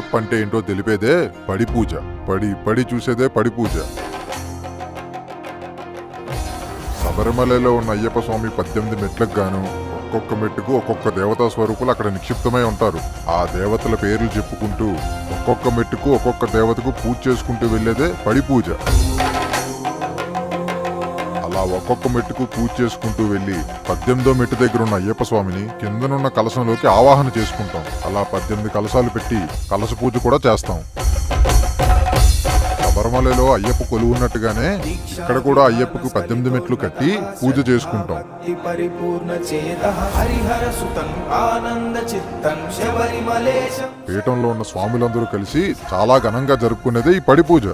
అయ్యప్ప అంటే ఏంటో తెలిపేదే పడి పూజ. పడి చూసేదే పడి పూజ. శబరిమలలో ఉన్న అయ్యప్ప స్వామి 18 మెట్లకు గాను ఒక్కొక్క మెట్టుకు ఒక్కొక్క దేవతా స్వరూపులు అక్కడ నిక్షిప్తమై ఉంటారు. ఆ దేవతల పేర్లు చెప్పుకుంటూ ఒక్కొక్క మెట్టుకు ఒక్కొక్క దేవతకు పూజ చేసుకుంటూ వెళ్లేదే పడి పూజ. అలా ఒక్కొక్క మెట్టుకు పూజ చేసుకుంటూ వెళ్లి 18వ మెట్టు దగ్గర ఉన్న అయ్యప్ప స్వామిని కిందనున్న కలశంలోకి ఆవాహన చేసుకుంటాం. అలా 18 కలశాలు పెట్టి కలశ పూజ కూడా చేస్తాం. శబరిమలలో అయ్యప్ప కొలువు ఉన్నట్టుగానే ఇక్కడ కూడా అయ్యప్పకు 18 మెట్లు కట్టి పూజ చేసుకుంటాం. పీఠంలో ఉన్న స్వాములందరూ కలిసి చాలా ఘనంగా జరుపుకునేదే ఈ పడి పూజ.